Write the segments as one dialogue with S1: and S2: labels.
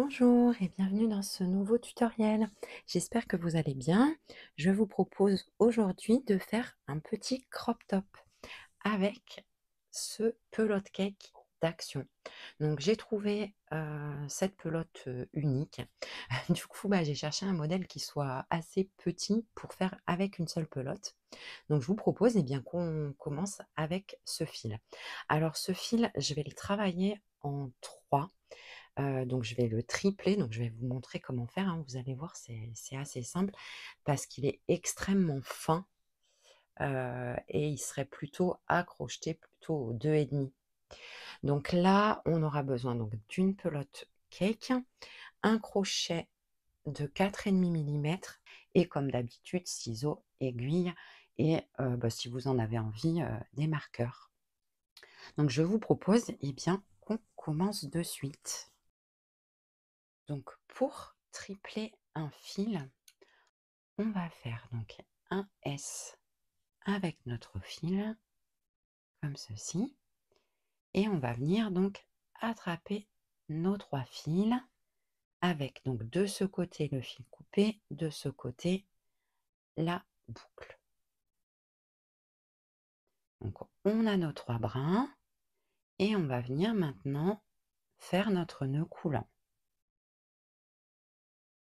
S1: Bonjour et bienvenue dans ce nouveau tutoriel. J'espère que vous allez bien. Je vous propose aujourd'hui de faire un petit crop top avec ce pelote cake d'Action. Donc j'ai trouvé cette pelote unique. Du coup, j'ai cherché un modèle qui soit assez petit pour faire avec une seule pelote. Donc je vous propose bien qu'on commence avec ce fil. Alors ce fil, je vais le travailler en 3. Donc je vais le tripler, donc je vais vous montrer comment faire, hein. Vous allez voir, c'est assez simple parce qu'il est extrêmement fin, et il serait plutôt à crocheter plutôt au 2,5. Donc là, on aura besoin donc d'une pelote cake, un crochet de 4,5 millimètres et comme d'habitude, ciseaux, aiguilles et si vous en avez envie, des marqueurs. Donc je vous propose bien qu'on commence de suite. Donc pour tripler un fil, on va faire donc un S avec notre fil, comme ceci, et on va venir donc attraper nos 3 fils avec donc de ce côté le fil coupé, de ce côté la boucle. Donc on a nos 3 brins et on va venir maintenant faire notre nœud coulant.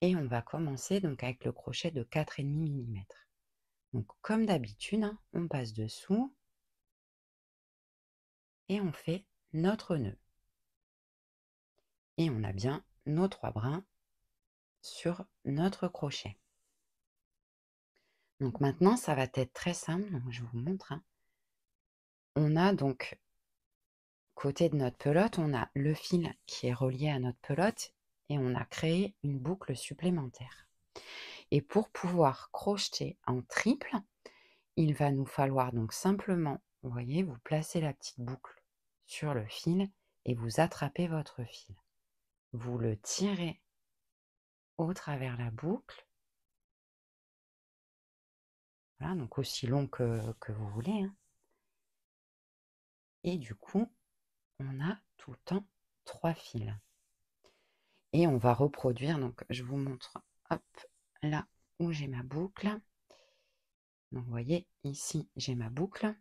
S1: Et on va commencer donc avec le crochet de 4,5 millimètres. Donc comme d'habitude, hein, on passe dessous et on fait notre nœud. Et on a bien nos 3 brins sur notre crochet. Donc maintenant, ça va être très simple, donc je vous montre, hein. On a donc, côté de notre pelote, on a le fil qui est relié à notre pelote et on a créé une boucle supplémentaire. Et pour pouvoir crocheter en triple, il va nous falloir donc simplement, vous voyez, vous placez la petite boucle sur le fil et vous attrapez votre fil. Vous le tirez au travers la boucle. Voilà, donc aussi long que vous voulez, hein. Et du coup, on a tout le temps 3 fils. Et on va reproduire, donc je vous montre, hop, là où j'ai ma boucle. Donc vous voyez, ici j'ai ma boucle.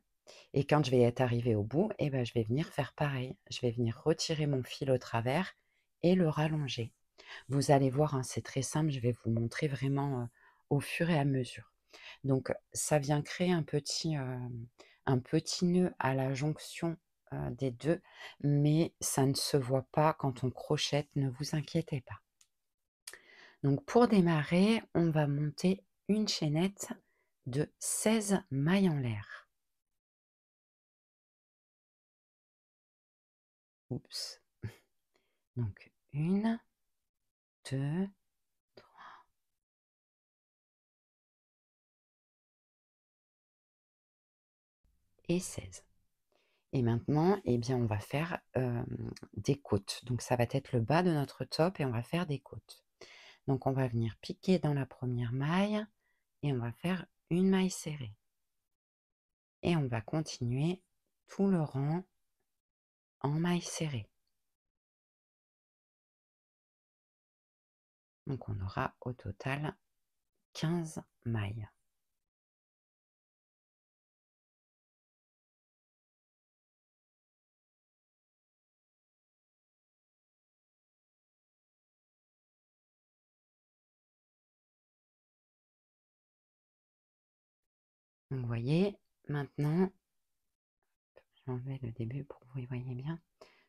S1: Et quand je vais être arrivée au bout, je vais venir faire pareil. Je vais venir retirer mon fil au travers et le rallonger. Vous allez voir, hein, c'est très simple, je vais vous montrer vraiment au fur et à mesure. Donc ça vient créer un petit nœud à la jonction des deux, mais ça ne se voit pas quand on crochette, ne vous inquiétez pas. Donc pour démarrer, on va monter une chaînette de 16 mailles en l'air. Oups. Donc 1, 2, 3 et 16. Et maintenant, on va faire des côtes. Donc ça va être le bas de notre top et on va faire des côtes. Donc on va venir piquer dans la première maille et on va faire une maille serrée. Et on va continuer tout le rang en maille serrée. Donc on aura au total 15 mailles. Donc vous voyez, maintenant, je vais enlever le début pour que vous voyez bien.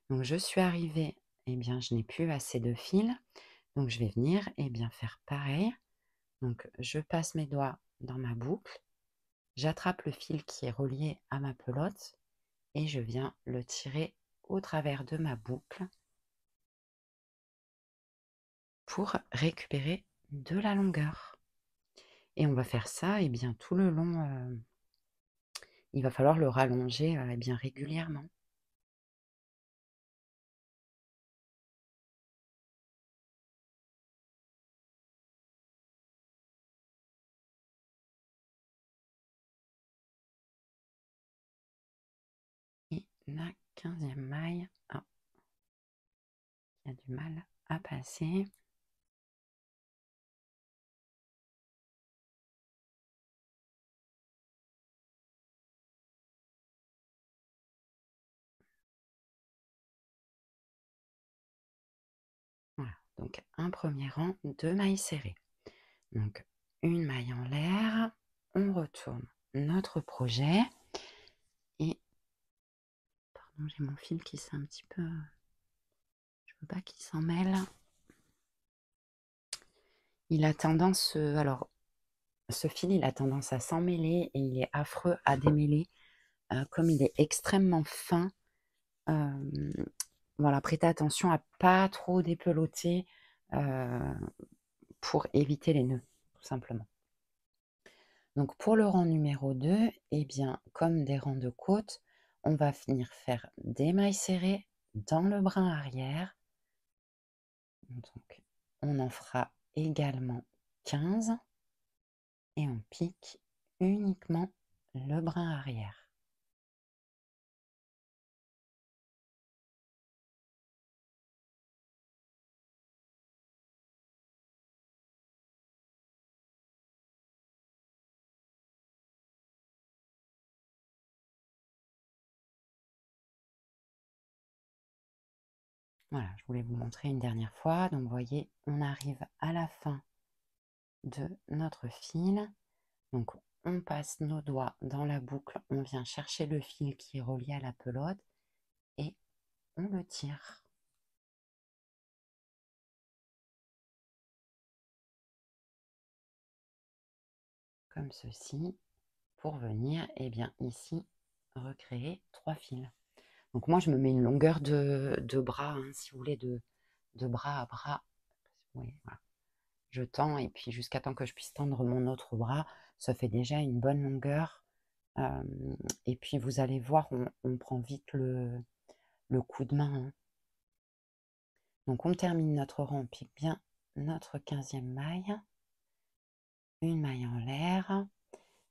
S1: Donc je suis arrivée, je n'ai plus assez de fil. Donc je vais venir faire pareil. Donc je passe mes doigts dans ma boucle, j'attrape le fil qui est relié à ma pelote et je viens le tirer au travers de ma boucle pour récupérer de la longueur. Et on va faire ça tout le long. Il va falloir le rallonger régulièrement. Et la 15e maille, il y a du mal. à passer. Voilà, donc un premier rang de mailles serrées. Donc une maille en l'air, on retourne notre projet et pardon, j'ai mon fil qui s'est un petit peu, je veux pas qu'il s'en mêle. Il a tendance, alors ce fil, il a tendance à s'emmêler et il est affreux à démêler, comme il est extrêmement fin. Voilà, prêtez attention à pas trop dépeloter, pour éviter les nœuds, tout simplement. Donc pour le rang numéro 2, eh bien, comme des rangs de côte, on va venir faire des mailles serrées dans le brin arrière. Donc on en fera également 15 et on pique uniquement le brin arrière. Voilà, je voulais vous montrer une dernière fois. Donc vous voyez, on arrive à la fin de notre fil. Donc on passe nos doigts dans la boucle, on vient chercher le fil qui est relié à la pelote et on le tire. Comme ceci, pour venir, eh bien ici, recréer 3 fils. Donc moi, je me mets une longueur de bras, hein, si vous voulez, de bras à bras. Oui, voilà. Je tends et puis jusqu'à temps que je puisse tendre mon autre bras, ça fait déjà une bonne longueur. Et puis vous allez voir, on prend vite le coup de main, hein. Donc on termine notre rang, on pique bien notre 15e maille, une maille en l'air,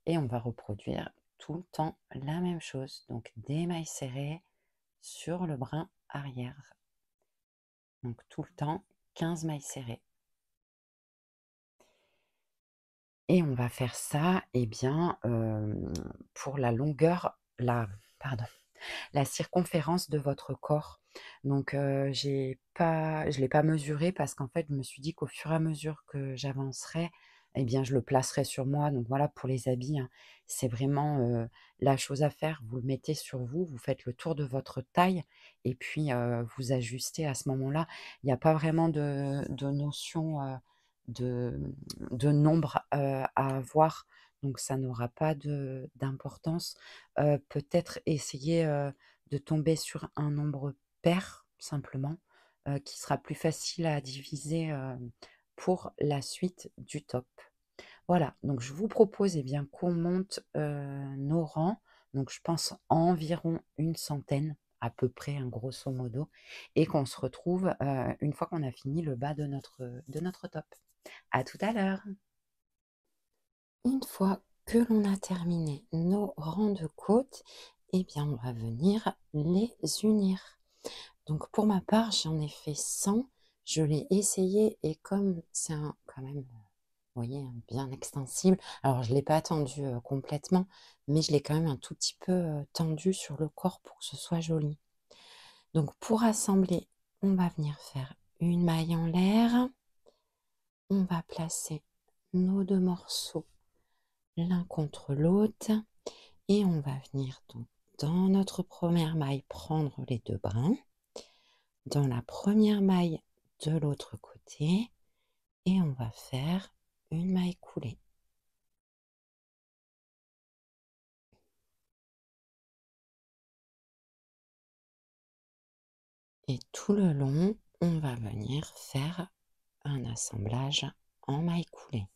S1: et on va reproduire tout le temps la même chose. Donc des mailles serrées sur le brin arrière. Donc tout le temps 15 mailles serrées. Et on va faire ça, eh bien, pour la longueur, pardon, la circonférence de votre corps. Donc, je l'ai pas mesuré parce qu'en fait, je me suis dit qu'au fur et à mesure que j'avancerais, eh bien, je le placerais sur moi. Donc voilà, pour les habits, hein, c'est vraiment, la chose à faire. Vous le mettez sur vous, vous faites le tour de votre taille et puis, vous ajustez à ce moment-là. Il n'y a pas vraiment de notion, de nombre, à avoir, donc ça n'aura pas d'importance. Peut-être essayer, de tomber sur un nombre pair simplement, qui sera plus facile à diviser, pour la suite du top. Voilà, donc je vous propose, eh bien, qu'on monte, nos rangs, donc je pense environ une centaine à peu près, hein, grosso modo, et qu'on se retrouve, une fois qu'on a fini le bas de notre top. À tout à l'heure. Une fois que l'on a terminé nos rangs de côte, eh bien, on va venir les unir. Donc, pour ma part, j'en ai fait 100. Je l'ai essayé et comme c'est quand même, vous voyez, hein, bien extensible. Alors, je ne l'ai pas tendu complètement, mais je l'ai quand même un tout petit peu tendu sur le corps pour que ce soit joli. Donc, pour assembler, on va venir faire une maille en l'air. On va placer nos deux morceaux l'un contre l'autre et on va venir donc dans notre première maille prendre les deux brins, dans la première maille de l'autre côté et on va faire une maille coulée. Et tout le long, on va venir faire un assemblage en maille coulée.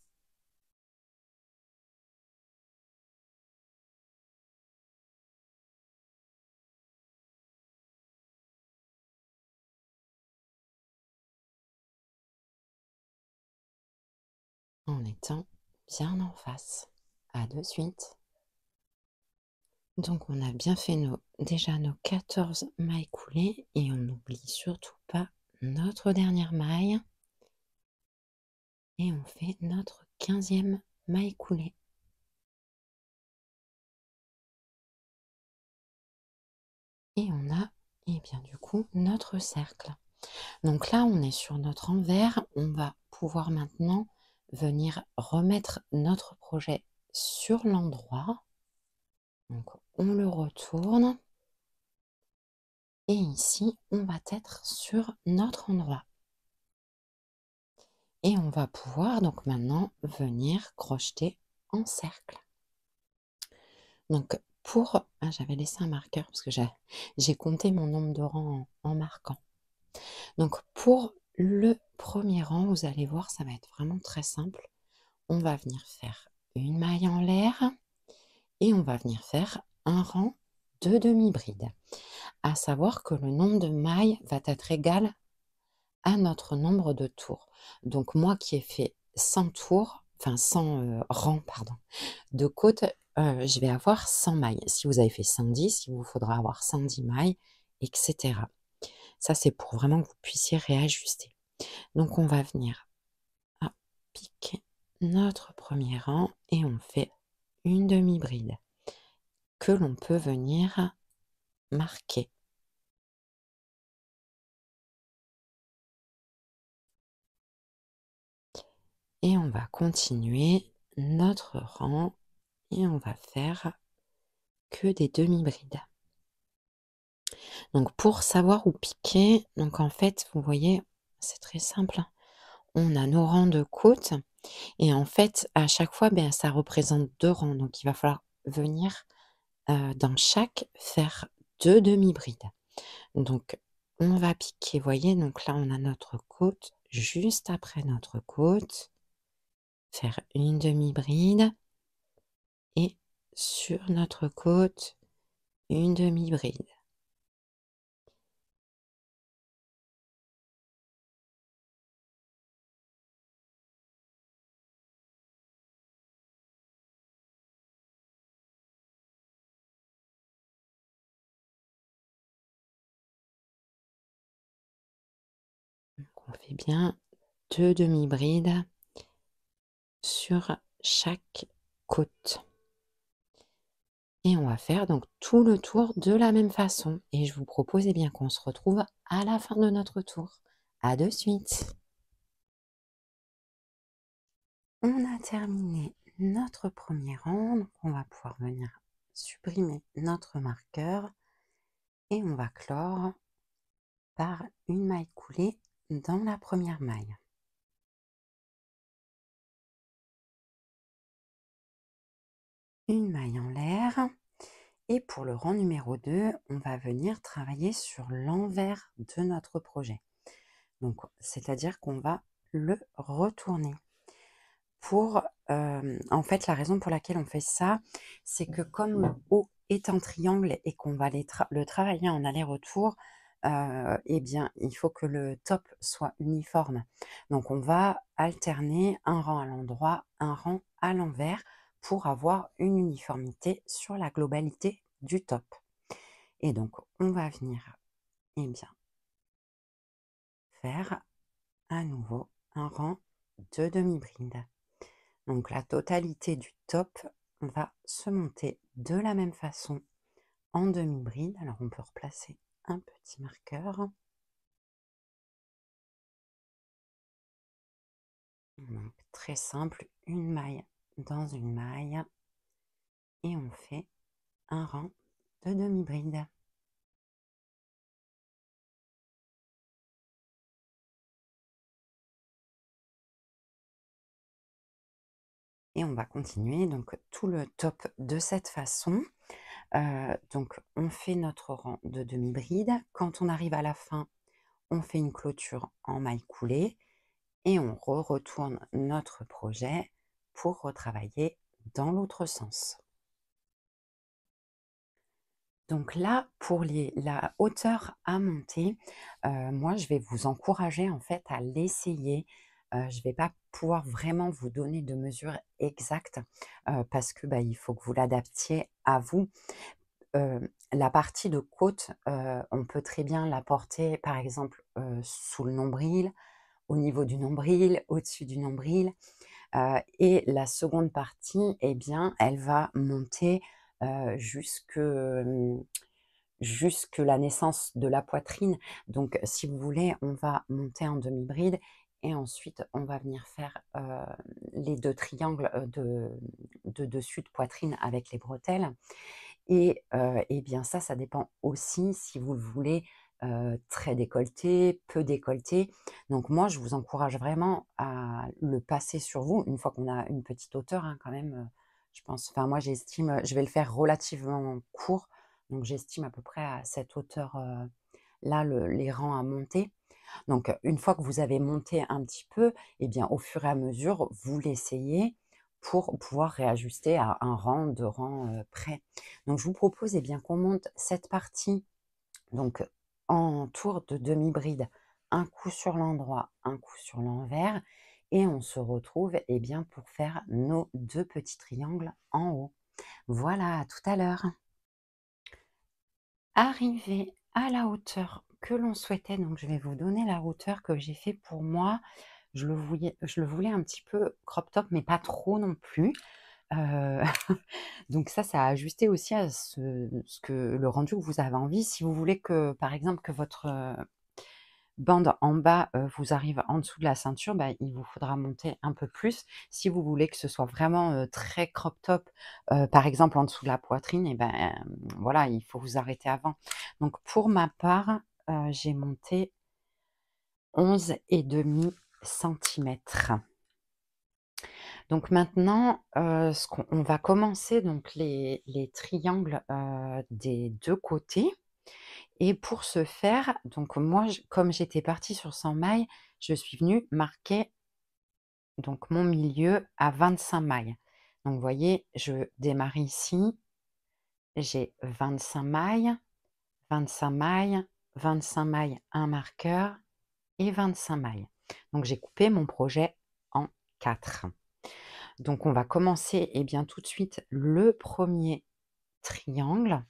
S1: En étant bien en face. À de suite. Donc on a bien fait déjà nos 14 mailles coulées et on n'oublie surtout pas notre dernière maille et on fait notre 15e maille coulée. Et on a, et bien du coup, notre cercle. Donc là, on est sur notre envers. On va pouvoir maintenant venir remettre notre projet sur l'endroit. Donc, on le retourne. Et ici, on va être sur notre endroit. Et on va pouvoir donc maintenant venir crocheter en cercle. Donc, j'avais laissé un marqueur parce que j'ai compté mon nombre de rangs en marquant. Donc, pour le premier rang, vous allez voir, ça va être vraiment très simple. On va venir faire une maille en l'air et on va venir faire un rang de demi-bride. À savoir que le nombre de mailles va être égal à notre nombre de tours. Donc, moi qui ai fait 100 tours, enfin 100 rangs, pardon, de côte, je vais avoir 100 mailles. Si vous avez fait 110, il vous faudra avoir 110 mailles, etc. Ça, c'est pour vraiment que vous puissiez réajuster. Donc, on va venir piquer notre premier rang et on fait une demi-bride que l'on peut venir marquer. Et on va continuer notre rang et on va faire que des demi-brides. Donc pour savoir où piquer, donc en fait, vous voyez, c'est très simple. On a nos rangs de côte et en fait, à chaque fois, ben, ça représente 2 rangs. Donc il va falloir venir dans chaque faire 2 demi-brides. Donc on va piquer, vous voyez, donc là on a notre côte, juste après notre côte, faire une demi-bride et sur notre côte, une demi-bride. Donc on fait bien 2 demi-brides sur chaque côte. Et on va faire donc tout le tour de la même façon. Et je vous propose bien qu'on se retrouve à la fin de notre tour. À de suite. On a terminé notre premier rang. Donc on va pouvoir venir supprimer notre marqueur et on va clore par une maille coulée dans la première maille. Une maille en l'air. Et pour le rang numéro 2, on va venir travailler sur l'envers de notre projet. Donc, c'est-à-dire qu'on va le retourner. En fait, la raison pour laquelle on fait ça, c'est que comme le haut est en triangle et qu'on va le travailler en aller-retour, eh bien, il faut que le top soit uniforme. Donc, on va alterner un rang à l'endroit, un rang à l'envers pour avoir une uniformité sur la globalité du top. Et donc, on va venir, eh bien, faire à nouveau un rang de demi-bride. Donc la totalité du top va se monter de la même façon en demi-bride. Alors on peut replacer un petit marqueur. Donc très simple, une maille dans une maille et on fait un rang de demi-bride. Et on va continuer donc tout le top de cette façon. Donc on fait notre rang de demi-bride. Quand on arrive à la fin, on fait une clôture en maille coulée et on retourne notre projet pour retravailler dans l'autre sens. Donc là, pour la hauteur à monter, moi je vais vous encourager en fait à l'essayer. Je ne vais pas pouvoir vraiment vous donner de mesures exactes parce que il faut que vous l'adaptiez à vous. la partie de côte, on peut très bien la porter, par exemple, sous le nombril, au niveau du nombril, au-dessus du nombril, et la seconde partie, eh bien, elle va monter, jusque, jusque la naissance de la poitrine. Donc si vous voulez, on va monter en demi-bride et ensuite on va venir faire, les 2 triangles, de dessus de poitrine avec les bretelles. Et bien ça dépend aussi si vous le voulez, très décolleté, peu décolleté. Donc moi, je vous encourage vraiment à le passer sur vous, une fois qu'on a une petite hauteur, hein, quand même, je pense. Enfin moi j'estime, je vais le faire relativement court, donc j'estime à peu près à cette hauteur, là les rangs à monter. Donc, une fois que vous avez monté un petit peu, eh bien, au fur et à mesure, vous l'essayez pour pouvoir réajuster à 1 rang, 2 rangs, près. Donc, je vous propose, eh bien, qu'on monte cette partie, donc, en tour de demi-bride. Un coup sur l'endroit, un coup sur l'envers et on se retrouve, eh bien, pour faire nos 2 petits triangles en haut. Voilà, à tout à l'heure. Arrivé à la hauteur que l'on souhaitait, donc je vais vous donner la hauteur que j'ai fait pour moi. Je le voulais un petit peu crop top, mais pas trop non plus. Heu, donc ça a ajusté aussi à ce que le rendu que vous avez envie. Si vous voulez que, par exemple, que votre, bande en bas, vous arrive en dessous de la ceinture, bah, il vous faudra monter un peu plus. Si vous voulez que ce soit vraiment, très crop top, par exemple en dessous de la poitrine et ben, voilà, il faut vous arrêter avant. Donc pour ma part, j'ai monté 11,5 centimètres. Donc maintenant, ce qu'on on va commencer donc les triangles, des 2 côtés. Et pour ce faire, donc moi, comme j'étais partie sur 100 mailles, je suis venue marquer donc mon milieu à 25 mailles. Donc vous voyez, je démarre ici, j'ai 25 mailles, 25 mailles, 25 mailles, un marqueur et 25 mailles. Donc j'ai coupé mon projet en 4. Donc on va commencer, eh bien, tout de suite le premier triangle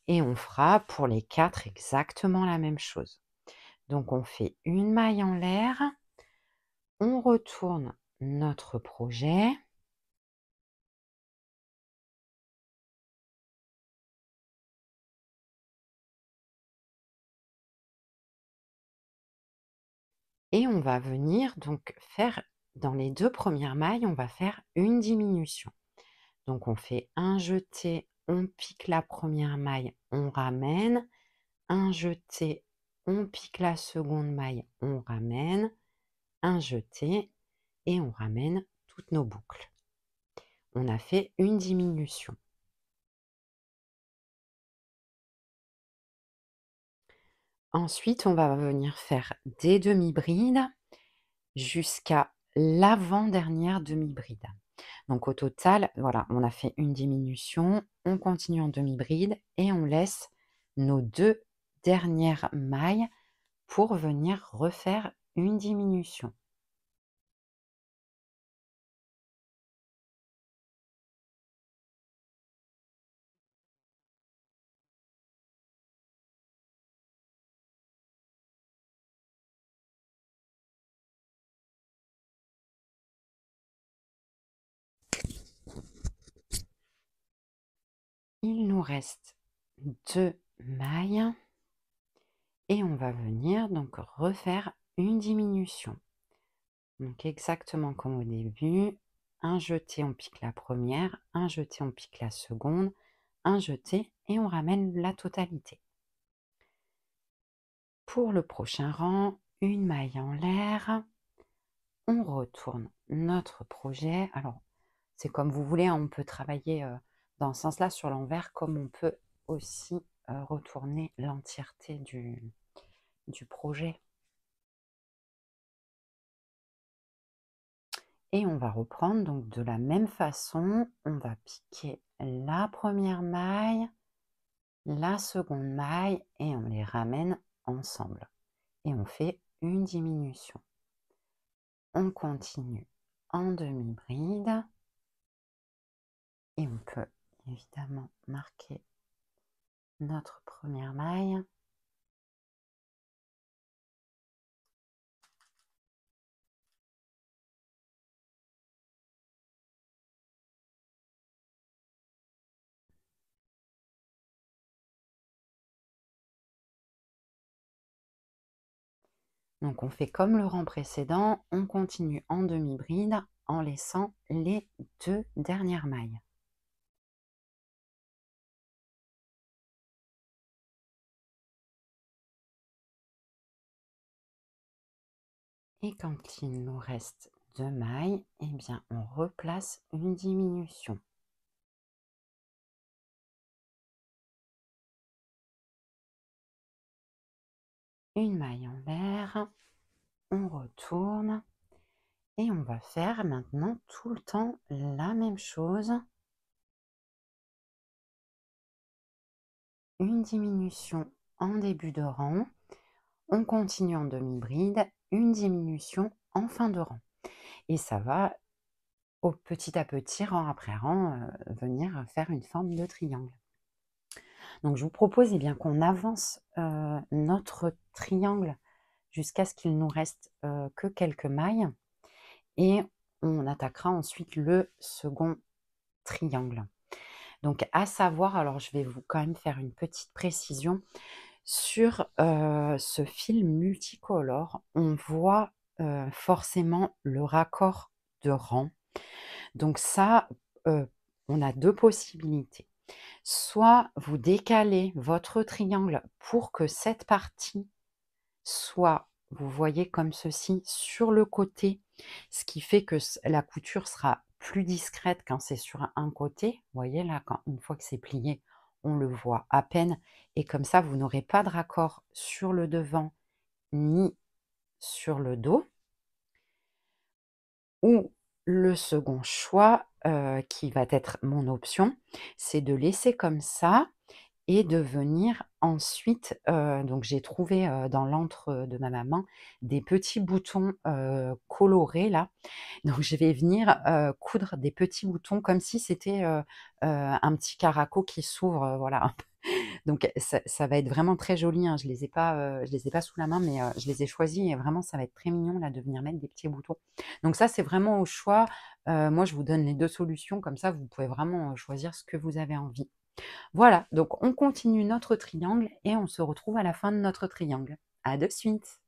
S1: et on fera pour les 4 exactement la même chose. Donc on fait une maille en l'air, on retourne notre projet et on va venir donc faire dans les 2 premières mailles, on va faire une diminution. Donc on fait un jeté, on pique la première maille, on ramène, un jeté, on pique la seconde maille, on ramène, un jeté et on ramène toutes nos boucles. On a fait une diminution. Ensuite, on va venir faire des demi-brides jusqu'à l'avant-dernière demi-bride. Donc au total, voilà, on a fait une diminution, on continue en demi-bride et on laisse nos 2 dernières mailles pour venir refaire une diminution. Il nous reste 2 mailles et on va venir donc refaire une diminution. Donc exactement comme au début, un jeté, on pique la première, un jeté, on pique la seconde, un jeté et on ramène la totalité. Pour le prochain rang, une maille en l'air, on retourne notre projet. Alors, c'est comme vous voulez, hein, on peut travailler dans ce sens-là sur l'envers, comme on peut aussi retourner l'entièreté du projet. Et on va reprendre donc de la même façon, on va piquer la première maille, la seconde maille et on les ramène ensemble. Et on fait une diminution. On continue en demi-bride et on peut évidemment marquer notre première maille. Donc on fait comme le rang précédent, on continue en demi-bride en laissant les 2 dernières mailles. Et quand il nous reste 2 mailles, eh bien on replace une diminution. Une maille en l'air, on retourne et on va faire maintenant tout le temps la même chose. Une diminution en début de rang, on continue en demi-bride, une diminution en fin de rang. Et ça va petit à petit, rang après rang, venir faire une forme de triangle. Donc je vous propose bien qu'on avance notre triangle jusqu'à ce qu'il nous reste que quelques mailles et on attaquera ensuite le second triangle. Donc à savoir, alors je vais vous quand même faire une petite précision sur ce fil multicolore, on voit forcément le raccord de rang. Donc ça, on a 2 possibilités. Soit vous décalez votre triangle pour que cette partie soit, vous voyez comme ceci, sur le côté, ce qui fait que la couture sera plus discrète quand c'est sur un côté. Vous voyez là, une fois que c'est plié, on le voit à peine. Et comme ça, vous n'aurez pas de raccord sur le devant ni sur le dos. Ou le second choix, qui va être mon option, c'est de laisser comme ça et de venir ensuite, donc j'ai trouvé, dans l'antre de ma maman des petits boutons, colorés là. Donc je vais venir, coudre des petits boutons comme si c'était, un petit caraco qui s'ouvre, voilà. Donc ça va être vraiment très joli, hein. Je les ai pas sous la main, mais je les ai choisis et vraiment ça va être très mignon là de venir mettre des petits boutons. Donc ça, c'est vraiment au choix. Moi, je vous donne les 2 solutions, comme ça vous pouvez vraiment, choisir ce que vous avez envie. Voilà, donc on continue notre triangle et on se retrouve à la fin de notre triangle. À de suite!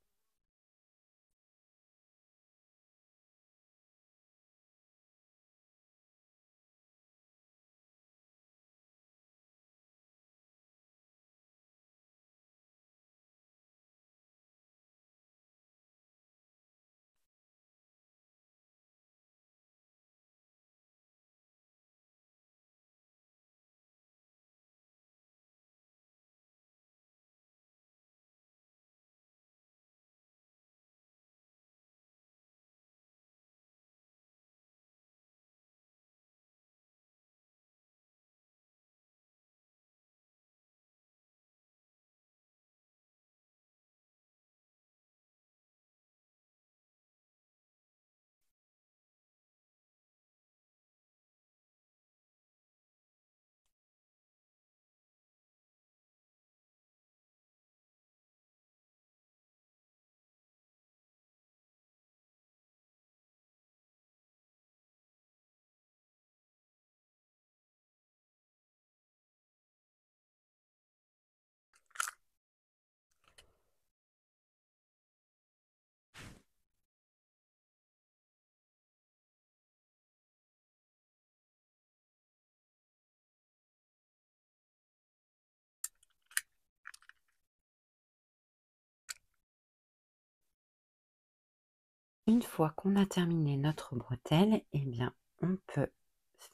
S1: Une fois qu'on a terminé notre bretelle, eh bien, on peut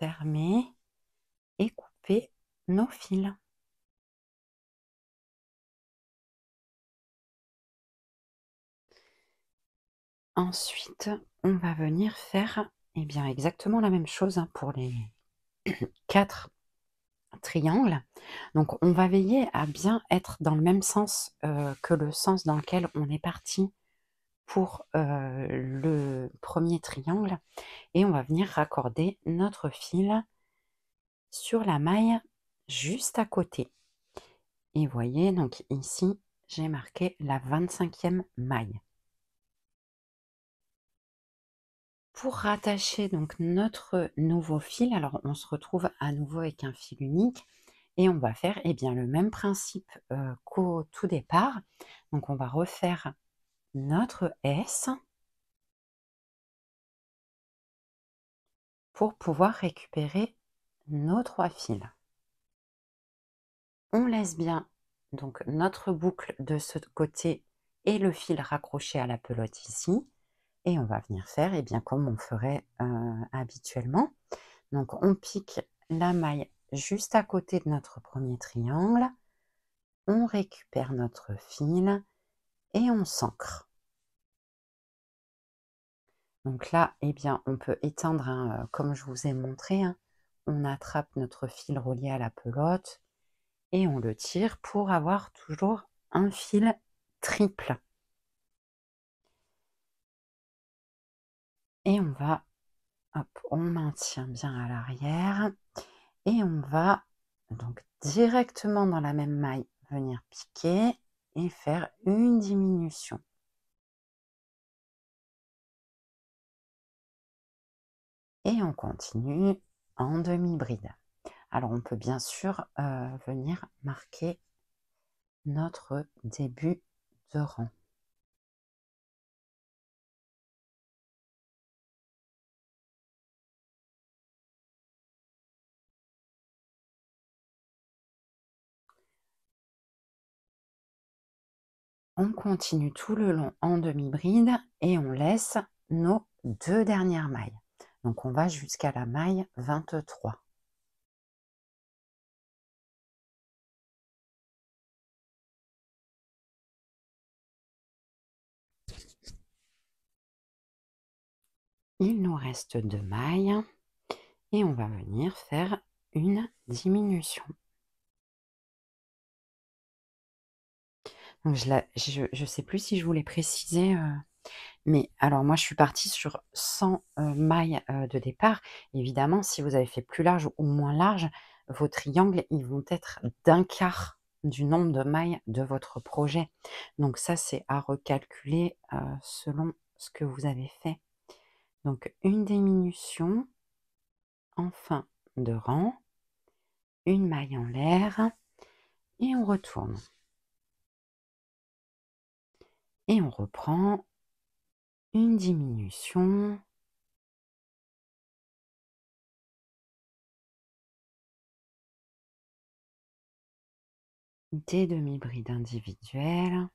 S1: fermer et couper nos fils. Ensuite, on va venir faire, eh bien, exactement la même chose, hein, pour les 4 triangles. Donc on va veiller à bien être dans le même sens, que le sens dans lequel on est parti pour, le premier triangle et on va venir raccorder notre fil sur la maille juste à côté Et voyez, donc ici, j'ai marqué la 25e maille. Pour rattacher donc notre nouveau fil, alors on se retrouve à nouveau avec un fil unique et on va faire bien le même principe qu'au tout départ. Donc on va refaire notre S pour pouvoir récupérer nos 3 fils. On laisse bien donc notre boucle de ce côté et le fil raccroché à la pelote ici. Et on va venir faire comme on ferait habituellement. Donc on pique la maille juste à côté de notre premier triangle, on récupère notre fil et on s'ancre. Donc là, on peut étendre, hein, comme je vous ai montré, hein. On attrape notre fil relié à la pelote et on le tire pour avoir toujours un fil triple. Et on va, hop, on maintient bien à l'arrière et on va donc directement dans la même maille venir piquer et faire une diminution. Et on continue en demi-bride. Alors on peut bien sûr venir marquer notre début de rang. On continue tout le long en demi-bride et on laisse nos 2 dernières mailles. Donc on va jusqu'à la maille 23. Il nous reste 2 mailles et on va venir faire une diminution. Donc je sais plus si je vous l'ai précisé, mais alors moi je suis partie sur 100 mailles de départ. Évidemment, si vous avez fait plus large ou moins large, vos triangles, ils vont être d'1/4 du nombre de mailles de votre projet. Donc ça, c'est à recalculer selon ce que vous avez fait. Donc une diminution en fin de rang, une maille en l'air et on retourne. Et on reprend une diminution. Des demi-brides individuelles.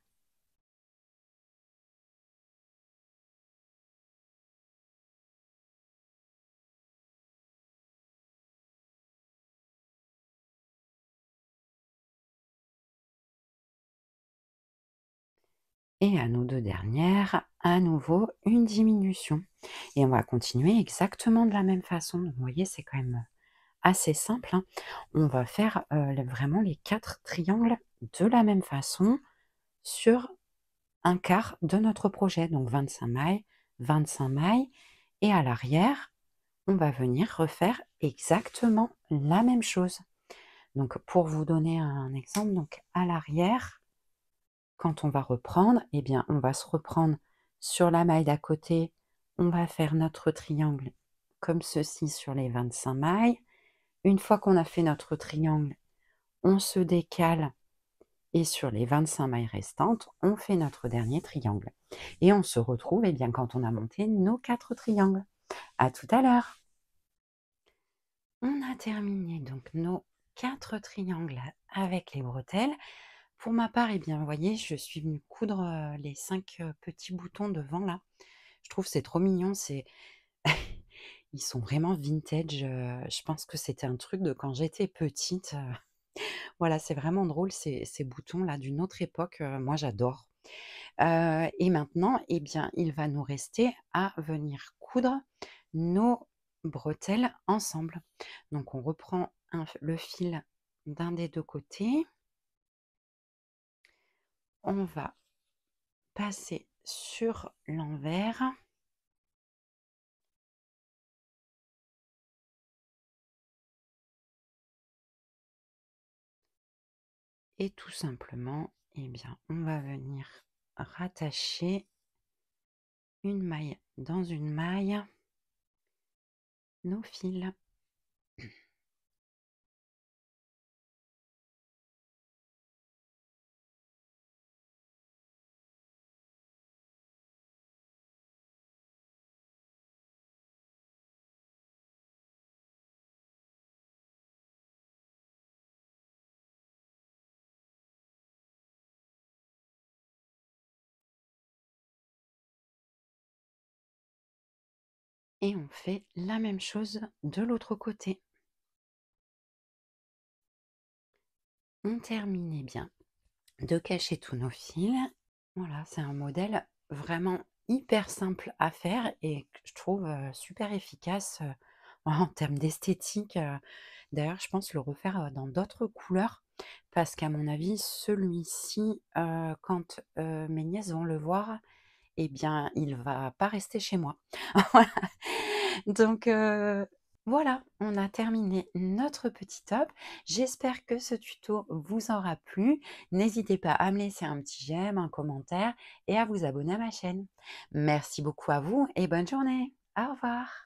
S1: Et à nos 2 dernières, à nouveau une diminution. Et on va continuer exactement de la même façon. Donc, vous voyez, c'est quand même assez simple, hein. On va faire vraiment les 4 triangles de la même façon sur 1/4 de notre projet. Donc 25 mailles, 25 mailles. Et à l'arrière, on va venir refaire exactement la même chose. Donc pour vous donner un exemple, donc à l'arrière, quand on va reprendre, on va se reprendre sur la maille d'à côté, on va faire notre triangle comme ceci sur les 25 mailles. Une fois qu'on a fait notre triangle, on se décale et sur les 25 mailles restantes, on fait notre dernier triangle. Et on se retrouve quand on a monté nos 4 triangles. À tout à l'heure. On a terminé donc nos 4 triangles avec les bretelles. Pour ma part, vous voyez, je suis venue coudre les 5 petits boutons devant là. Je trouve c'est trop mignon, ils sont vraiment vintage. Je pense que c'était un truc de quand j'étais petite. Voilà, c'est vraiment drôle ces boutons là d'une autre époque. Moi, j'adore. Et maintenant, il va nous rester à venir coudre nos bretelles ensemble. Donc, on reprend le fil d'un des 2 côtés. On va passer sur l'envers. Et tout simplement, eh bien, on va venir rattacher une maille dans une maille nos fils. Et on fait la même chose de l'autre côté. On termine eh bien de cacher tous nos fils. Voilà, c'est un modèle vraiment hyper simple à faire et que je trouve, super efficace, en termes d'esthétique, d'ailleurs je pense le refaire, dans d'autres couleurs parce qu'à mon avis celui-ci, quand, mes nièces vont le voir, eh bien, il va pas rester chez moi. Voilà. Donc voilà, on a terminé notre petit top. J'espère que ce tuto vous aura plu. N'hésitez pas à me laisser un petit j'aime, un commentaire et à vous abonner à ma chaîne. Merci beaucoup à vous et bonne journée. Au revoir.